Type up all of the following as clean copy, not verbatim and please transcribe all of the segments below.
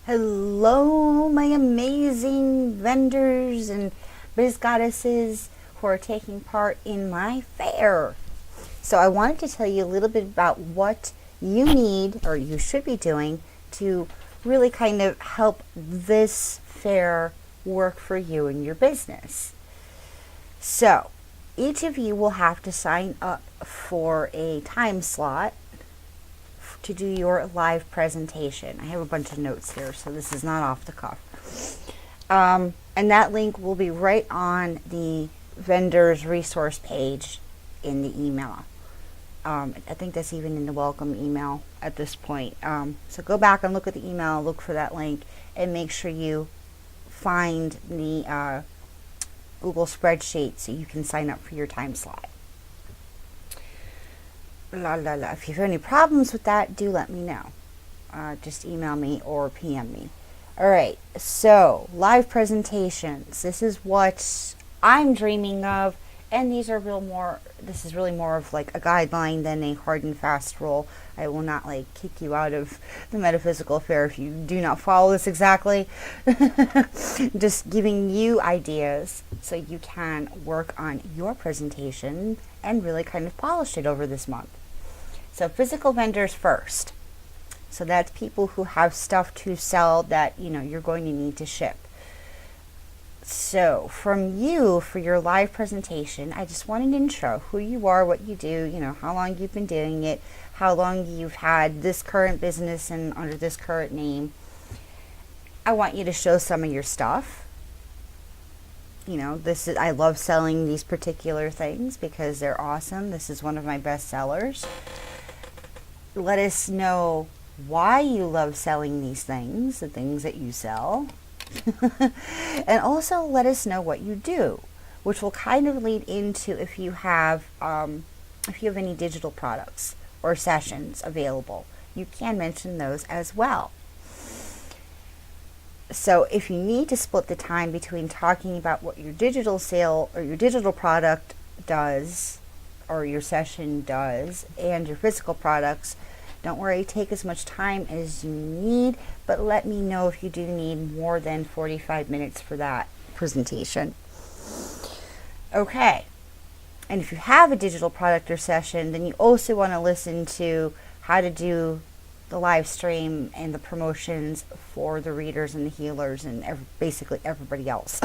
Hello, my amazing vendors and biz goddesses who are taking part in my fair. So I wanted to tell you a little bit about what you need or you should be doing to really kind of help this fair work for you and your business. So each of you will have to sign up for a time slot to do your live presentation. I have a bunch of notes here, so this is not off the cuff. And that link will be right on the vendor's resource page in the email. I think that's even in the welcome email at this point. So go back and look at the email, look for that link, and make sure you find the Google spreadsheet so you can sign up for your time slot. If you have any problems with that, do let me know. Just email me or PM me. Alright, so live presentations. This is what I'm dreaming of, and this is really more of like a guideline than a hard and fast rule. I will not like kick you out of the metaphysical fair if you do not follow this exactly. Just giving you ideas so you can work on your presentation and really kind of polish it over this month. So physical vendors first. So that's people who have stuff to sell that you're going to need to ship. So from you, for your live presentation, I just want an intro, who you are, what you do, how long you've been doing it, how long you've had this current business and under this current name. I want you to show some of your stuff. I love selling these particular things because they're awesome. This is one of my best sellers. Let us know why you love selling these things, the things that you sell. And also let us know what you do, which will kind of lead into if you have any digital products or sessions available. You can mention those as well. So if you need to split the time between talking about what your digital sale or your digital product does or your session does and your physical products, don't worry, take as much time as you need, but let me know if you do need more than 45 minutes for that presentation. Okay, and if you have a digital product or session, then you also want to listen to how to do the live stream and the promotions for the readers and the healers and basically everybody else.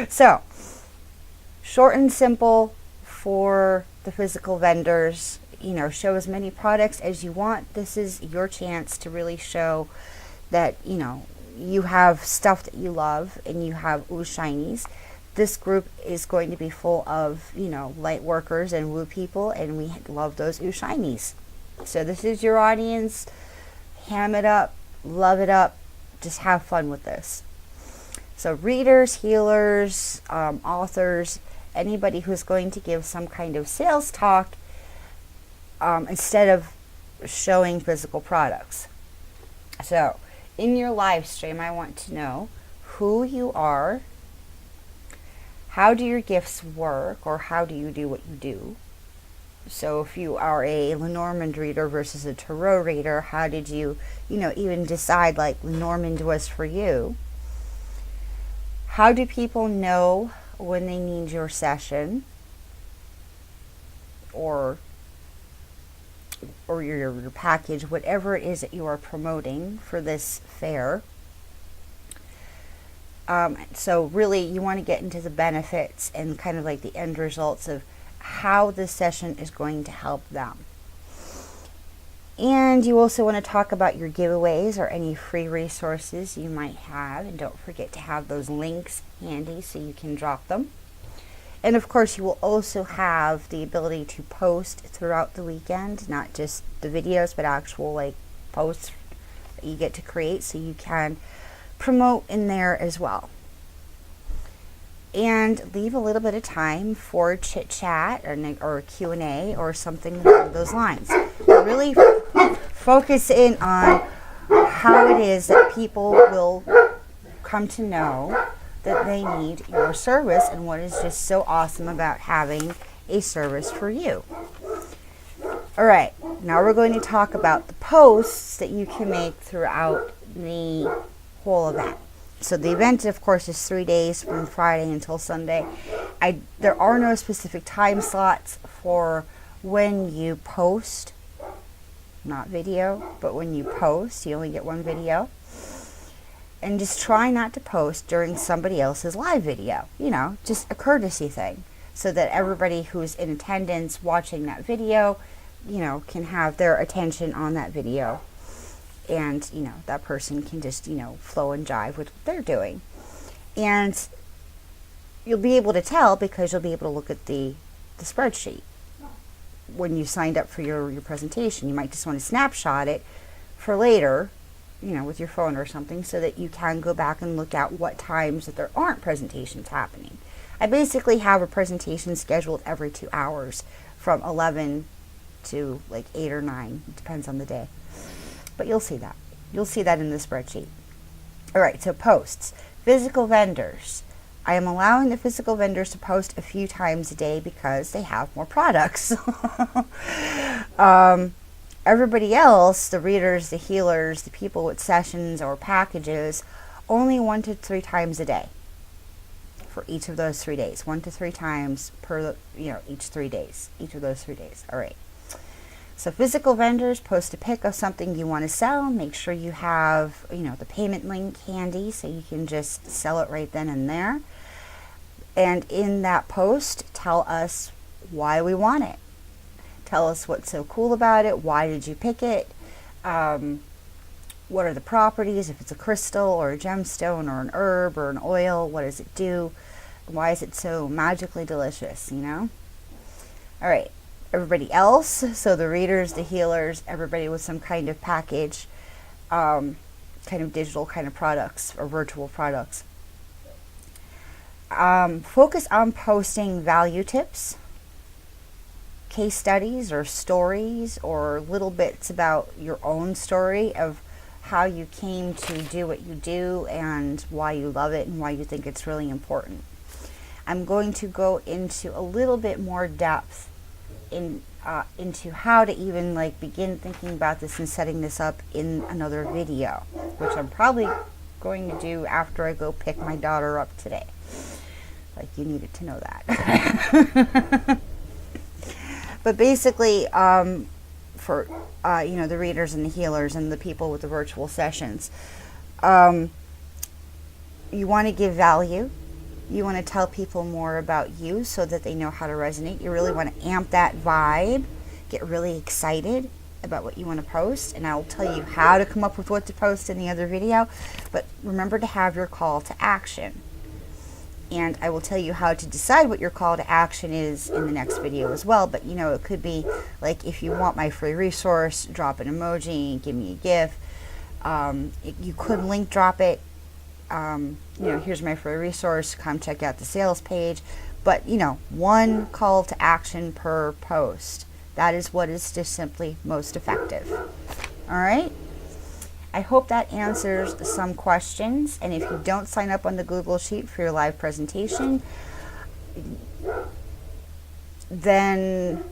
So, short and simple for the physical vendors. Show as many products as you want. This is your chance to really show that, you have stuff that you love and you have ooh shinies. This group is going to be full of, light workers and woo people, and we love those ooh shinies. So this is your audience. Ham it up, love it up, just have fun with this. So readers, healers, authors, anybody who's going to give some kind of sales talk, instead of showing physical products. So in your live stream, I want to know who you are, how do your gifts work, or how do you do what you do. So if you are a Lenormand reader versus a Tarot reader, how did you, even decide like Lenormand was for you? How do people know when they need your session or your package, whatever it is that you are promoting for this fair? So really you want to get into the benefits and kind of like the end results of how this session is going to help them. And you also want to talk about your giveaways or any free resources you might have, and don't forget to have those links handy so you can drop them. And of course you will also have the ability to post throughout the weekend, not just the videos, but actual like posts that you get to create, so you can promote in there as well. And leave a little bit of time for chit chat or Q&A or something along those lines. Really focus in on how it is that people will come to know that they need your service and what is just so awesome about having a service for you. All right, now we're going to talk about the posts that you can make throughout the whole event. So the event, of course, is 3 days from Friday until Sunday. There are no specific time slots for when you post, not video, but when you post, you only get one video. And just try not to post during somebody else's live video, just a courtesy thing, so that everybody who's in attendance watching that video can have their attention on that video, and that person can just flow and jive with what they're doing. And you'll be able to tell because you'll be able to look at the spreadsheet when you signed up for your presentation. You might just want to snapshot it for later, with your phone or something, so that you can go back and look at what times that there aren't presentations happening. I basically have a presentation scheduled every 2 hours from 11 to like 8 or 9. It depends on the day. But you'll see that. You'll see that in the spreadsheet. All right, so posts. Physical vendors. I am allowing the physical vendors to post a few times a day because they have more products. Everybody else, the readers, the healers, the people with sessions or packages, only 1 to 3 times a day for each of those 3 days. 1 to 3 times per, each 3 days, each of those 3 days. All right. So physical vendors, post a pic of something you want to sell. Make sure you have, the payment link handy so you can just sell it right then and there. And in that post, tell us why we want it. Tell us what's so cool about it. Why did you pick it? What are the properties? If it's a crystal or a gemstone or an herb or an oil, what does it do? Why is it so magically delicious, All right. Everybody else, so the readers, the healers, everybody with some kind of package, kind of digital kind of products or virtual products. Focus on posting value tips, case studies or stories, or little bits about your own story of how you came to do what you do and why you love it and why you think it's really important. I'm going to go into a little bit more depth into how to even begin thinking about this and setting this up in another video, which I'm probably going to do after I go pick my daughter up today. You needed to know that. But basically, for the readers and the healers and the people with the virtual sessions, you want to give value. You want to tell people more about you so that they know how to resonate. You really want to amp that vibe, get really excited about what you want to post, and I'll tell you how to come up with what to post in the other video. But remember to have your call to action. And I will tell you how to decide what your call to action is in the next video as well. But it could be if you want my free resource, drop an emoji, give me a GIF. You could link drop it. Here's my free resource, come check out the sales page. But, one call to action per post. That is what is just simply most effective. All right? I hope that answers some questions. And if you don't sign up on the Google Sheet for your live presentation, then,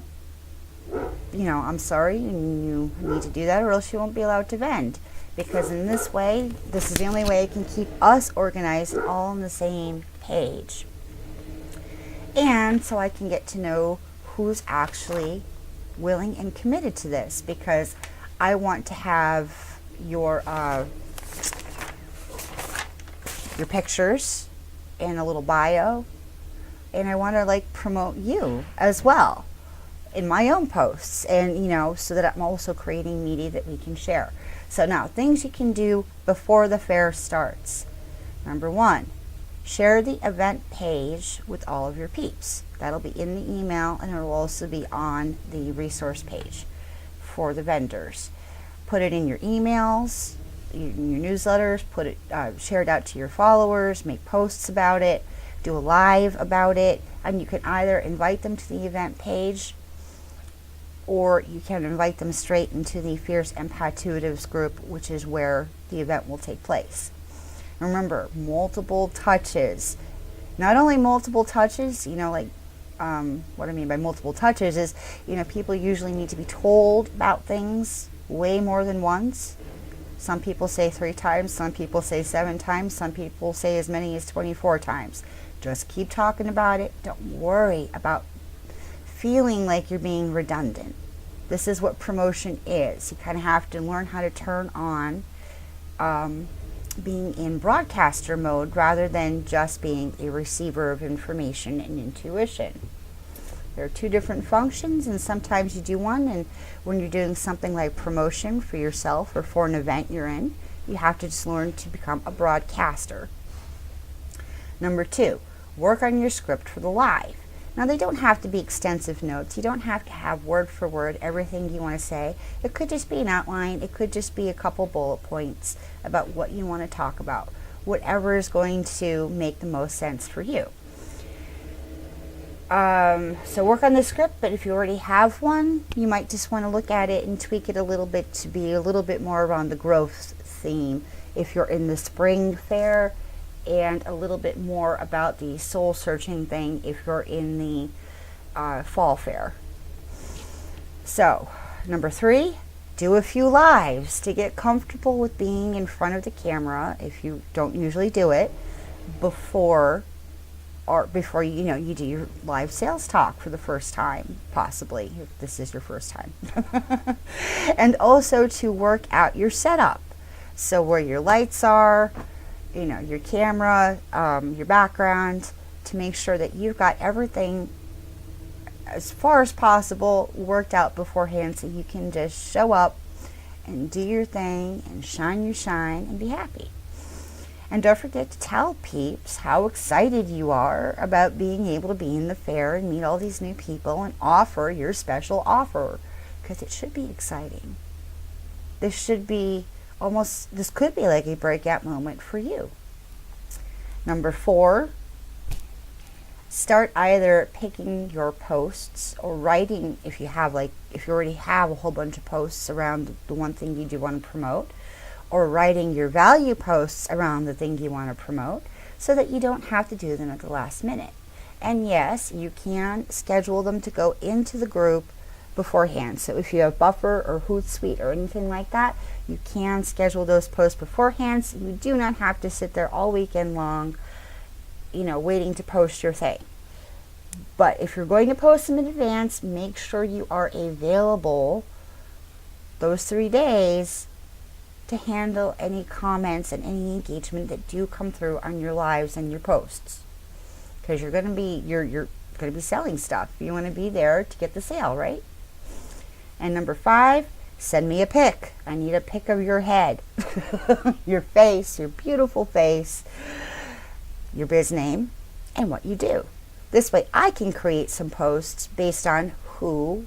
I'm sorry, and you need to do that, or else you won't be allowed to vend. Because in this way, this is the only way I can keep us organized and all on the same page. And so I can get to know who's actually willing and committed to this, because I want to have your pictures and a little bio, and I want to promote you as well in my own posts, and so that I'm also creating media that we can share. So now, things you can do before the fair starts. Number 1, share the event page with all of your peeps. That'll be in the email, and it will also be on the resource page for the vendors. Put it in your emails, in your newsletters, put it, share it out to your followers, make posts about it, do a live about it, and you can either invite them to the event page, or you can invite them straight into the Fierce Empath group, which is where the event will take place. Remember, multiple touches. Not only multiple touches, what I mean by multiple touches is, people usually need to be told about things way more than once. Some people say 3 times, some people say 7 times, some people say as many as 24 times. Just keep talking about it. Don't worry about feeling like you're being redundant. This is what promotion is. You kind of have to learn how to turn on being in broadcaster mode rather than just being a receiver of information and intuition. There are 2 different functions, and sometimes you do one, and when you're doing something like promotion for yourself or for an event you're in, you have to just learn to become a broadcaster. Number 2, work on your script for the live. Now, they don't have to be extensive notes. You don't have to have word for word everything you want to say. It could just be an outline. It could just be a couple bullet points about what you want to talk about. Whatever is going to make the most sense for you. So work on the script, but if you already have one, you might just want to look at it and tweak it a little bit to be a little bit more around the growth theme if you're in the spring fair, and a little bit more about the soul searching thing if you're in the fall fair. So, number 3, do a few lives to get comfortable with being in front of the camera if you don't usually do it before you do your live sales talk for the first time, possibly if this is your first time. And also to work out your setup. So where your lights are, your camera, your background, to make sure that you've got everything as far as possible worked out beforehand, so you can just show up and do your thing and shine your shine and be happy. And don't forget to tell peeps how excited you are about being able to be in the fair and meet all these new people and offer your special offer, because it should be exciting. This could be like a breakout moment for you. Number 4, start either picking your posts or writing, if you already have a whole bunch of posts around the one thing you do want to promote, or writing your value posts around the thing you want to promote, so that you don't have to do them at the last minute. And yes, you can schedule them to go into the group beforehand. So if you have Buffer or Hootsuite or anything like that, you can schedule those posts beforehand, so you do not have to sit there all weekend long, waiting to post your thing. But if you're going to post them in advance, make sure you are available those 3 days to handle any comments and any engagement that do come through on your lives and your posts, because you're going to be selling stuff. You want to be there to get the sale, right? And number 5, send me a pic. I need a pic of your head, your face, your beautiful face, your biz name, and what you do. This way I can create some posts based on who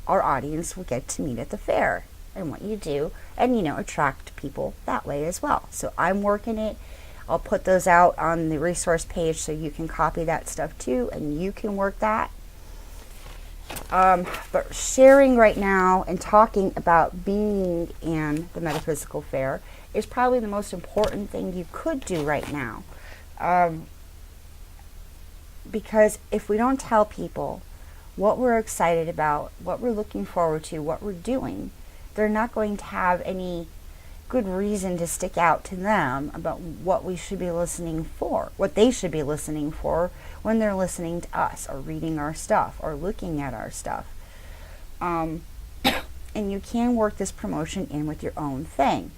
our audience will get to meet at the fair and what you do, and attract people that way as well. So I'm working it. I'll put those out on the resource page so you can copy that stuff too, and you can work that. But sharing right now and talking about being in the metaphysical fair is probably the most important thing you could do right now. Because if we don't tell people what we're excited about, what we're looking forward to, what we're doing, they're not going to have any good reason to stick out to them about what we should be listening for, what they should be listening for when they're listening to us or reading our stuff or looking at our stuff. And you can work this promotion in with your own thing.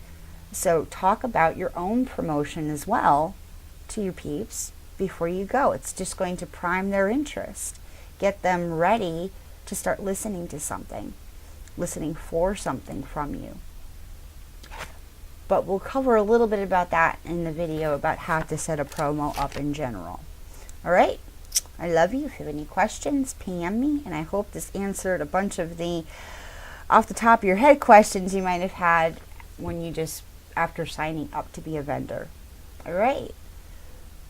So talk about your own promotion as well to your peeps before you go. It's just going to prime their interest, get them ready to start listening to something, listening for something from you. But we'll cover a little bit about that in the video about how to set a promo up in general. All right? I love you. If you have any questions, PM me, and I hope this answered a bunch of the off the top of your head questions you might have had when you after signing up to be a vendor. All right?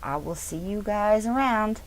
I will see you guys around.